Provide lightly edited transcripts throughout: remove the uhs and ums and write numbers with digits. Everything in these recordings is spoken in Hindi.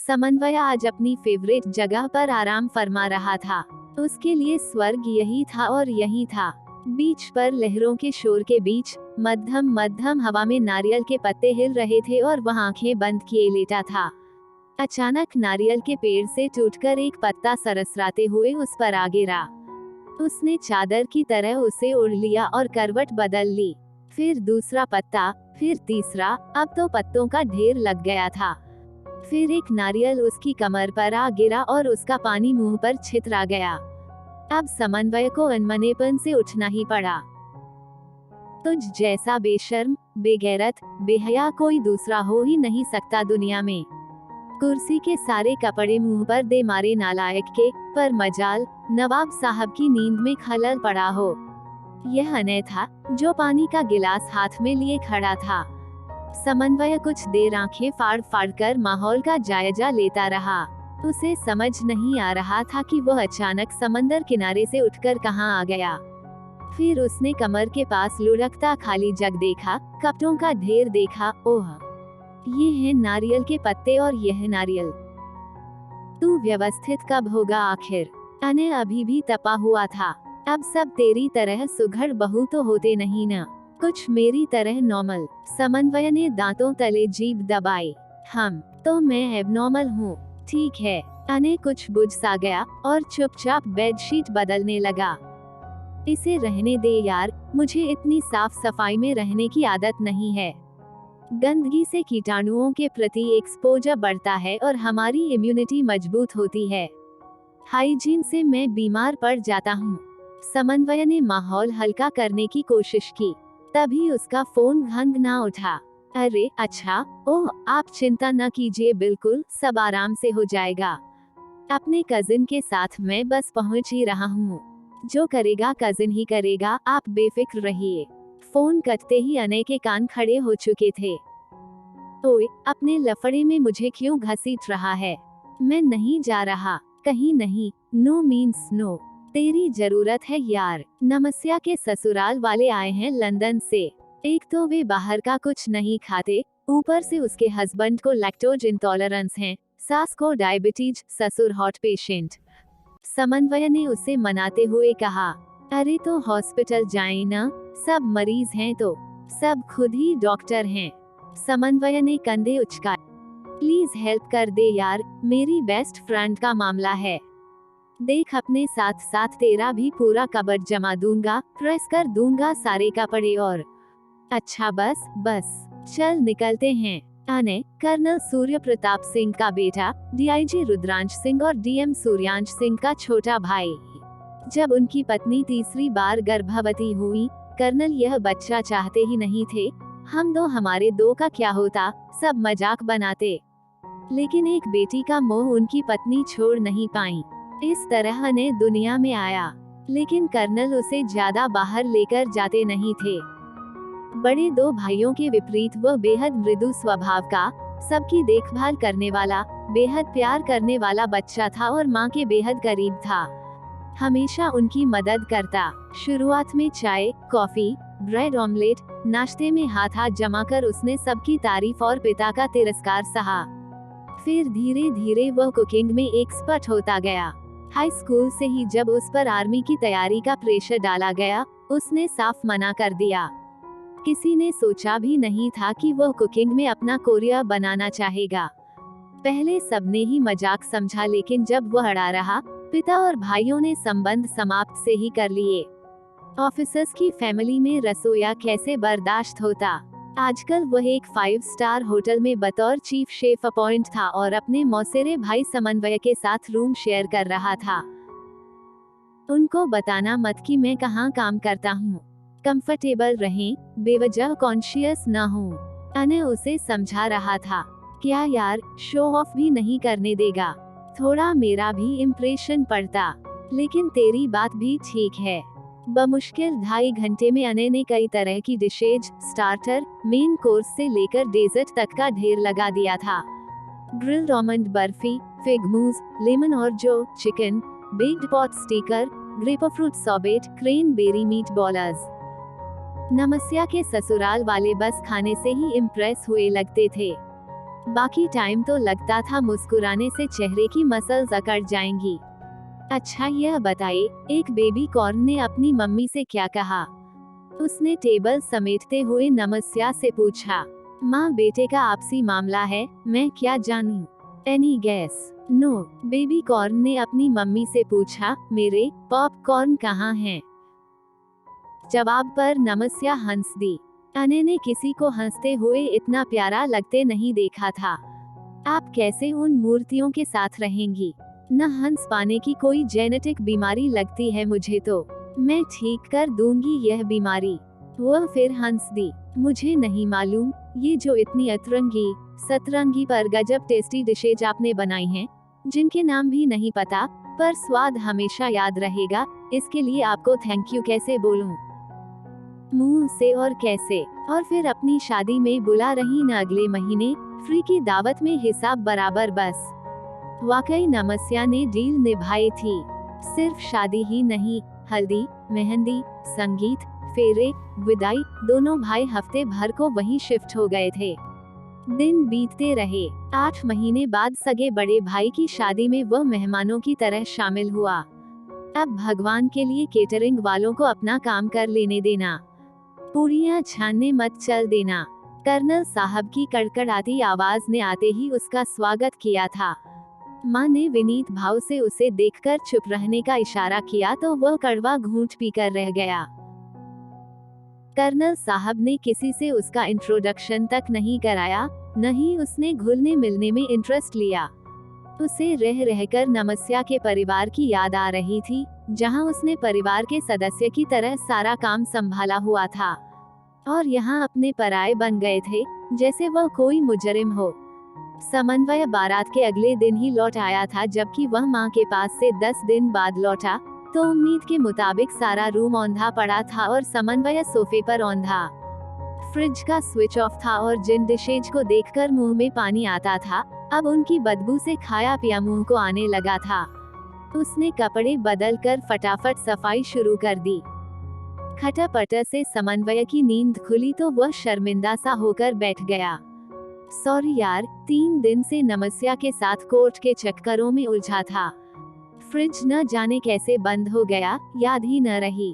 समन्वय आज अपनी फेवरेट जगह पर आराम फरमा रहा था। उसके लिए स्वर्ग यही था और यही था। बीच पर लहरों के शोर के बीच मध्यम मध्यम हवा में नारियल के पत्ते हिल रहे थे और वह आंखें बंद किए लेटा था। अचानक नारियल के पेड़ से टूटकर एक पत्ता सरसराते हुए उस पर आ गिरा। उसने चादर की तरह उसे ओढ़ लिया और करवट बदल ली। फिर दूसरा पत्ता, फिर तीसरा, अब तो पत्तों का ढेर लग गया था। फिर एक नारियल उसकी कमर पर आ गिरा और उसका पानी मुंह पर छितरा गया। अब समन्वय को अनमनेपन से उठना ही पड़ा। तुझ जैसा बेशर्म, बेगैरत, बेहया कोई दूसरा हो ही नहीं सकता दुनिया में। कुर्सी के सारे कपड़े मुंह पर दे मारे नालायक के, पर मजाल नवाब साहब की नींद में खलल पड़ा हो। यह अनय था, जो पानी का गिलास हाथ में लिए खड़ा था। समन्वय कुछ देर आंखें फाड़ फाड़ कर माहौल का जायजा लेता रहा। उसे समझ नहीं आ रहा था कि वह अचानक समंदर किनारे से उठकर कहां आ गया। फिर उसने कमर के पास लुढ़कता खाली जग देखा, कपड़ों का ढेर देखा। ओह, ये है नारियल के पत्ते और यह नारियल। तू व्यवस्थित कब होगा आखिर? अने अभी भी तपा हुआ था। अब सब तेरी तरह सुघड़ बहू तो होते नहीं न, कुछ मेरी तरह नॉर्मल। समन्वय ने दांतों तले जीभ दबाई। तो मैं एबनॉर्मल हूँ, ठीक है। अने कुछ बुझ सा गया और चुपचाप बेडशीट बदलने लगा। इसे रहने दे यार, मुझे इतनी साफ सफाई में रहने की आदत नहीं है। गंदगी से कीटाणुओं के प्रति एक्सपोजर बढ़ता है और हमारी इम्यूनिटी मजबूत होती है। हाइजीन से मैं बीमार पड़ जाता हूँ। समन्वय ने माहौल हल्का करने की कोशिश की। तभी उसका फोन घंग ना उठा। अरे अच्छा, ओह, आप चिंता न कीजिए, बिल्कुल सब आराम से हो जाएगा। अपने कजिन के साथ मैं बस पहुंच ही रहा हूँ। जो करेगा कजिन ही करेगा, आप बेफिक्र रहिए। फोन कटते ही अनय के कान खड़े हो चुके थे। ओए, अपने लफड़े में मुझे क्यों घसीट रहा है? मैं नहीं जा रहा, कहीं नहीं। No means no. तेरी जरूरत है यार। नमस्या के ससुराल वाले आए हैं लंदन से। एक तो वे बाहर का कुछ नहीं खाते, ऊपर से उसके हस्बैंड को लैक्टोज इंटॉलरेंस है, सास को डायबिटीज, ससुर हार्ट पेशेंट। समन्वय ने उसे मनाते हुए कहा, अरे तो हॉस्पिटल जाएं ना, सब मरीज हैं तो सब खुद ही डॉक्टर हैं। समन्वय ने कंधे उचकाए। प्लीज हेल्प कर दे यार, मेरी बेस्ट फ्रेंड का मामला है। देख, अपने साथ साथ तेरा भी पूरा कबर्ड जमा दूंगा, प्रेस कर दूंगा सारे कपड़े और। अच्छा बस चल निकलते हैं। अने कर्नल सूर्य प्रताप सिंह का बेटा, डीआईजी रुद्रांश सिंह और डीएम सूर्यांश सिंह का छोटा भाई। जब उनकी पत्नी तीसरी बार गर्भवती हुई, कर्नल यह बच्चा चाहते ही नहीं थे। हम दो हमारे दो का क्या होता, सब मजाक बनाते। लेकिन एक बेटी का मोह उनकी पत्नी छोड़ नहीं पाई। इस तरह ने दुनिया में आया, लेकिन कर्नल उसे ज्यादा बाहर लेकर जाते नहीं थे। बड़े दो भाइयों के विपरीत वह बेहद मृदु स्वभाव का, सबकी देखभाल करने वाला, बेहद प्यार करने वाला बच्चा था और माँ के बेहद करीब था। हमेशा उनकी मदद करता। शुरुआत में चाय, कॉफी, ब्रेड ऑमलेट, नाश्ते में हाथ हाथ जमाकर उसने सबकी तारीफ और पिता का तिरस्कार सहा। फिर धीरे धीरे वह कुकिंग में एक्सपर्ट होता गया। हाई स्कूल से ही जब उस पर आर्मी की तैयारी का प्रेशर डाला गया, उसने साफ मना कर दिया। किसी ने सोचा भी नहीं था कि वह कुकिंग में अपना करियर बनाना चाहेगा। पहले सबने ही मजाक समझा, लेकिन जब वह अड़ा रहा, पिता और भाइयों ने संबंध समाप्त से ही कर लिए। ऑफिसर्स की फैमिली में रसोइया कैसे बर्दाश्त होता। आजकल वह एक 5 स्टार होटल में बतौर चीफ शेफ अपॉइंट था और अपने मौसेरे भाई समन्वय के साथ रूम शेयर कर रहा था। उनको बताना मत कि मैं कहाँ काम करता हूँ। कंफर्टेबल रहें, बेवजह कॉन्शियस न हो। अने उसे समझा रहा था। क्या यार, शो ऑफ भी नहीं करने देगा? थोड़ा मेरा भी इम्प्रेशन पड़ता। लेकिन तेरी बात भी ठीक है। बमुश्किल 2.5 घंटे में अने ने कई तरह की डिशेज, स्टार्टर, मेन कोर्स से लेकर डेजर्ट तक का ढेर लगा दिया था। Grilled almond barfi, fig mousse, lemon और जो chicken, baked pot sticker, grapefruit sorbet, cranberry meat ballers. नमस्या के ससुराल वाले बस खाने से ही इम्प्रेस हुए लगते थे। बाकी टाइम तो लगता था मुस्कुराने से चेहरे की मसल्स अकड़ जाएंगी। अच्छा यह बताइए, एक बेबी कॉर्न ने अपनी मम्मी से क्या कहा? उसने टेबल समेटते हुए नमस्या से पूछा। माँ बेटे का आपसी मामला है, मैं क्या जानूं? Any gas? No. Baby corn ने अपनी मम्मी से पूछा, मेरे पॉपकॉर्न कहाँ हैं? जवाब पर नमस्या हंस दी। अने ने किसी को हंसते हुए इतना प्यारा लगते नहीं देखा था। आप कैसे उन मूर्तियों के साथ रहेंगी? न हंस पाने की कोई जेनेटिक बीमारी लगती है मुझे तो। मैं ठीक कर दूंगी यह बीमारी। वह फिर हंस दी। मुझे नहीं मालूम, ये जो इतनी अतरंगी सतरंगी पर गजब टेस्टी डिशेज आपने बनाई हैं, जिनके नाम भी नहीं पता, पर स्वाद हमेशा याद रहेगा, इसके लिए आपको थैंक यू कैसे बोलूं? मुंह से और कैसे? और फिर अपनी शादी में बुला रही न अगले महीने, फ्री की दावत में हिसाब बराबर बस। वाकई नमस्या ने डील निभाई थी। सिर्फ शादी ही नहीं, हल्दी, मेहंदी, संगीत, फेरे, विदाई, दोनों भाई हफ्ते भर को वहीं शिफ्ट हो गए थे। दिन बीतते रहे। 8 महीने बाद सगे बड़े भाई की शादी में वह मेहमानों की तरह शामिल हुआ। अब भगवान के लिए केटरिंग वालों को अपना काम कर लेने देना, पूरियां छानने मत चल देना। कर्नल साहब की कड़कड़ाती आवाज ने आते ही उसका स्वागत किया था। माँ ने विनीत भाव से उसे देखकर चुप रहने का इशारा किया तो वह कड़वा घूंट पीकर रह गया। कर्नल साहब ने किसी से उसका इंट्रोडक्शन तक नहीं कराया, न ही उसने घुलने मिलने में इंटरेस्ट लिया। उसे रह रहकर नमस्या के परिवार की याद आ रही थी, जहां उसने परिवार के सदस्य की तरह सारा काम संभाला हुआ था, और यहाँ अपने पराये बन गए थे, जैसे वह कोई मुजरिम हो। समन्वय बारात के अगले दिन ही लौट आया था, जबकि वह माँ के पास से 10 दिन बाद लौटा, तो उम्मीद के मुताबिक सारा रूम औंधा पड़ा था और समन्वय सोफे पर औंधा। फ्रिज का स्विच ऑफ था और जिन डिशेज को देखकर मुंह में पानी आता था, अब उनकी बदबू से खाया पिया मुंह को आने लगा था। उसने कपड़े बदल कर फटाफट सफाई शुरू कर दी। खटापट से समन्वय की नींद खुली तो वह शर्मिंदा सा होकर बैठ गया। सॉरी यार, 3 दिन से नमस्या के साथ कोर्ट के चक्करों में उलझा था। फ्रिज न जाने कैसे बंद हो गया, याद ही न रही।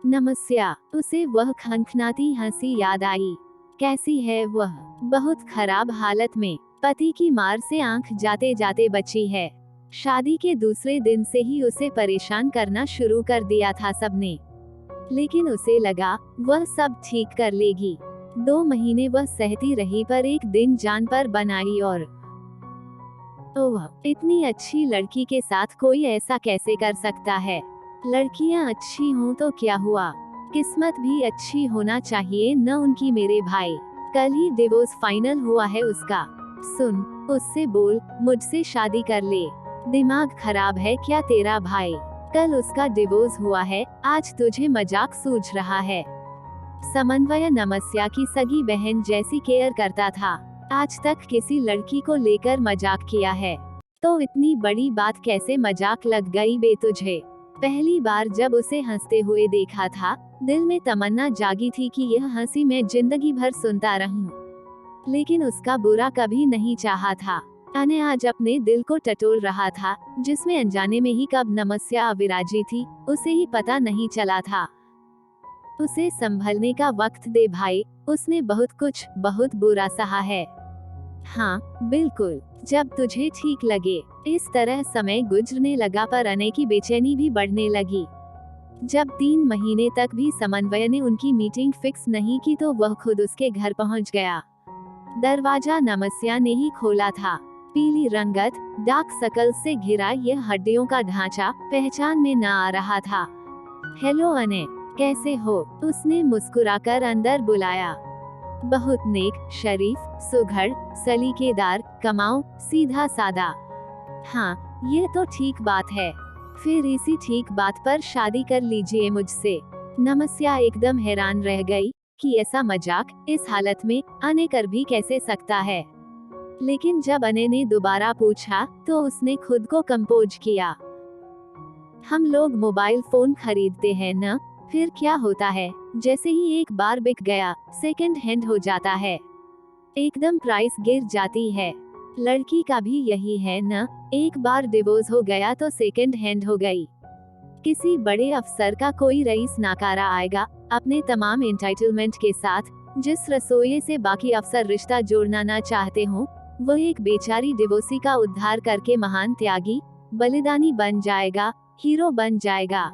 नमस्या, उसे वह खनखनाती हंसी याद आई। कैसी है वह? बहुत खराब हालत में, पति की मार से आंख जाते जाते बची है। शादी के दूसरे दिन से ही उसे परेशान करना शुरू कर दिया था सबने, लेकिन उसे लगा वह सब ठीक कर लेगी। 2 महीने वह सहती रही, पर एक दिन जान पर बनाई और ओह, इतनी अच्छी लड़की के साथ कोई ऐसा कैसे कर सकता है? लड़कियां अच्छी हों तो क्या हुआ, किस्मत भी अच्छी होना चाहिए न उनकी। मेरे भाई, कल ही डिवोर्स फाइनल हुआ है उसका। सुन, उससे बोल मुझसे शादी कर ले। दिमाग खराब है क्या तेरा भाई? कल उसका डिवोर्स हुआ है, आज तुझे मजाक सूझ रहा है। समन्वय नमस्या की सगी बहन जैसी केयर करता था। आज तक किसी लड़की को लेकर मजाक किया है तो इतनी बड़ी बात कैसे मजाक लग गई बे तुझे? पहली बार जब उसे हंसते हुए देखा था, दिल में तमन्ना जागी थी कि यह हंसी मैं जिंदगी भर सुनता रहूं, लेकिन उसका बुरा कभी नहीं चाहा था। अने आज अपने दिल को टटोल रहा था, जिसमें अनजाने में ही कब नमस्या अविराजी थी, उसे ही पता नहीं चला था। उसे संभलने का वक्त दे भाई, उसने बहुत बुरा सहा है। हाँ बिल्कुल, जब तुझे ठीक लगे। इस तरह समय गुजरने लगा, पर अने की बेचैनी भी बढ़ने लगी। जब 3 महीने तक भी समन्वय ने उनकी मीटिंग फिक्स नहीं की तो वह खुद उसके घर पहुंच गया। दरवाजा नमस्या ने ही खोला था। पीली रंगत, डार्क सर्कल्स से घिरा यह हड्डियों का ढांचा पहचान में न आ रहा था। हेलो अने, कैसे हो? उसने मुस्कुराकर अंदर बुलाया। बहुत नेक, शरीफ, सुघड़, सलीकेदार, कमाओ, सीधा सादा। हाँ, ये तो ठीक बात है। फिर इसी ठीक बात पर शादी कर लीजिए मुझसे। नमस्या एकदम हैरान रह गई कि ऐसा मजाक इस हालत में अने कर भी कैसे सकता है। लेकिन जब अने ने दोबारा पूछा तो उसने खुद को कंपोज किया। हम लोग मोबाइल फोन खरीदते हैं न, फिर क्या होता है, जैसे ही एक बार बिक गया, सेकंड हैंड हो जाता है। एकदम प्राइस गिर जाती है। लड़की का भी यही है न, एक बार डिवोर्स हो गया तो सेकंड हैंड हो गई। किसी बड़े अफसर का कोई रईस नाकारा आएगा अपने तमाम एंटाइटलमेंट के साथ, जिस रसोइये से बाकी अफसर रिश्ता जोड़ना ना चाहते हों, वो एक बेचारी डिवोर्सी का उद्धार करके महान त्यागी, बलिदानी बन जाएगा, हीरो बन जाएगा।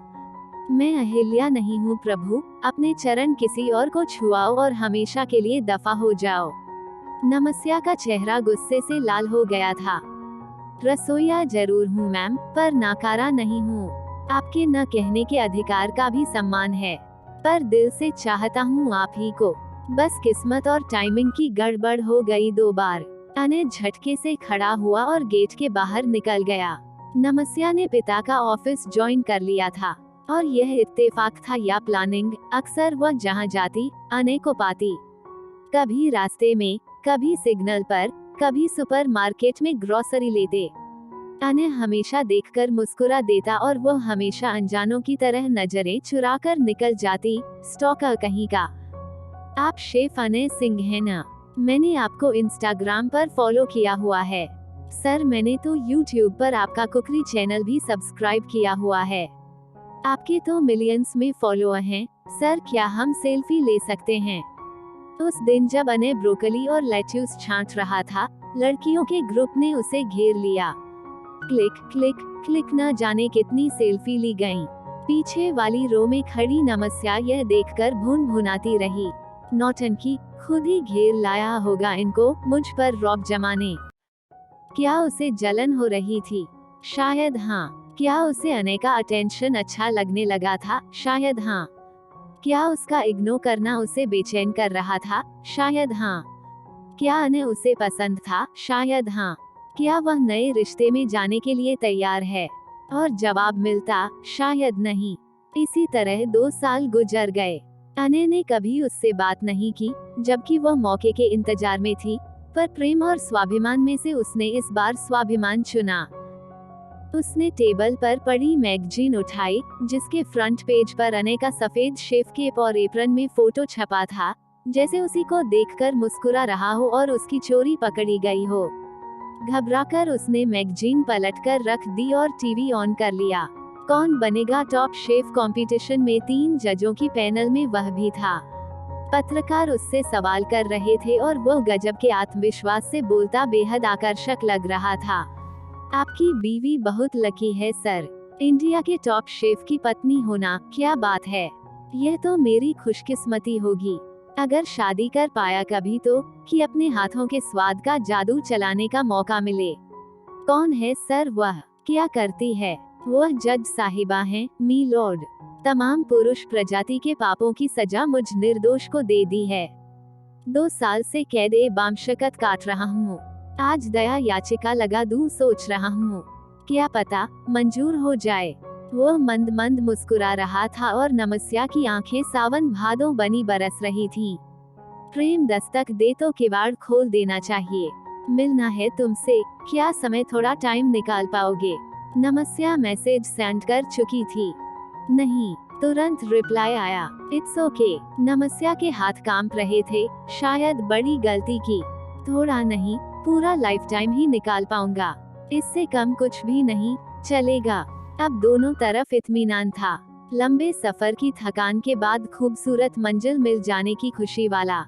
मैं अहिल्या नहीं हूँ प्रभु, अपने चरण किसी और को छुआओ और हमेशा के लिए दफा हो जाओ। नमस्या का चेहरा गुस्से से लाल हो गया था। रसोइया जरूर हूँ मैम, पर नाकारा नहीं हूँ। आपके न कहने के अधिकार का भी सम्मान है, पर दिल से चाहता हूँ आप ही को। बस किस्मत और टाइमिंग की गड़बड़ हो गई 2 बार। अने झटके से खड़ा हुआ और गेट के बाहर निकल गया। नमस्या ने पिता का ऑफिस ज्वाइन कर लिया था, और यह इत्तेफाक था या प्लानिंग, अक्सर वह जहाँ जाती अने को पाती। कभी रास्ते में, कभी सिग्नल पर, कभी सुपरमार्केट में ग्रोसरी लेते। अने हमेशा देखकर मुस्कुरा देता और वो हमेशा अनजानों की तरह नजरें चुराकर निकल जाती। स्टॉकर कहीं का। आप शेफ अनय सिंह हैं ना? मैंने आपको इंस्टाग्राम पर फॉलो किया हुआ है। सर मैंने तो यूट्यूब पर आपका कुकरी चैनल भी सब्सक्राइब किया हुआ है। आपके तो मिलियंस में फॉलोअर हैं। सर क्या हम सेल्फी ले सकते हैं? उस दिन जब अनय ब्रोकली और लेट्यूस छांट रहा था, लड़कियों के ग्रुप ने उसे घेर लिया। क्लिक क्लिक क्लिक, न जाने कितनी सेल्फी ली गईं। पीछे वाली रो में खड़ी नमस्या यह देखकर भुन भुनाती रही। नौटंकी, खुद ही घेर लाया होगा इनको, मुझ पर रौब जमाने। क्या उसे जलन हो रही थी? शायद हाँ। क्या उसे अनय का अटेंशन अच्छा लगने लगा था? शायद हाँ। क्या उसका इग्नोर करना उसे बेचैन कर रहा था? शायद हाँ। क्या अनय उसे पसंद था? शायद हाँ। क्या वह नए रिश्ते में जाने के लिए तैयार है? और जवाब मिलता, शायद नहीं। इसी तरह 2 साल गुजर गए। अनय ने कभी उससे बात नहीं की, जबकि वह मौके के इंतजार में थी, पर प्रेम और स्वाभिमान में से उसने इस बार स्वाभिमान चुना। उसने टेबल पर पड़ी मैगजीन उठाई, जिसके फ्रंट पेज पर अनय का सफेद शेफ केप और एप्रन में फोटो छपा था, जैसे उसी को देखकर मुस्कुरा रहा हो और उसकी चोरी पकड़ी गई हो। घबराकर उसने मैगजीन पलटकर रख दी और टीवी ऑन कर लिया। कौन बनेगा टॉप शेफ कंपटीशन में 3 जजों की पैनल में वह भी था। पत्रकार उससे सवाल कर रहे थे और वह गजब के आत्मविश्वास से बोलता बेहद आकर्षक लग रहा था। आपकी बीवी बहुत लकी है सर, इंडिया के टॉप शेफ की पत्नी होना, क्या बात है। यह तो मेरी खुशकिस्मती होगी, अगर शादी कर पाया कभी तो, कि अपने हाथों के स्वाद का जादू चलाने का मौका मिले। कौन है सर वह? क्या करती है? वह जज साहिबा हैं, मी लॉर्ड। तमाम पुरुष प्रजाति के पापों की सजा मुझ निर्दोष को दे दी है। 2 साल से कैदे बामशकत काट रहा हूँ। आज दया याचिका लगा दूं, सोच रहा हूँ, क्या पता मंजूर हो जाए। वो मंद मंद मुस्कुरा रहा था और नमस्या की आंखें सावन भादों बनी बरस रही थीं। प्रेम दस्तक दे तो किवाड़ खोल देना चाहिए। मिलना है तुमसे, क्या समय थोड़ा टाइम निकाल पाओगे? नमस्या मैसेज सेंड कर चुकी थी। नहीं, तुरंत रिप्लाई आया, इट्स ओके। नमस्या के हाथ कांप रहे थे, शायद बड़ी गलती की। थोड़ा नहीं, पूरा लाइफ टाइम ही निकाल पाऊंगा, इससे कम कुछ भी नहीं चलेगा। अब दोनों तरफ इत्मीनान था। लंबे सफर की थकान के बाद खूबसूरत मंजिल मिल जाने की खुशी वाला।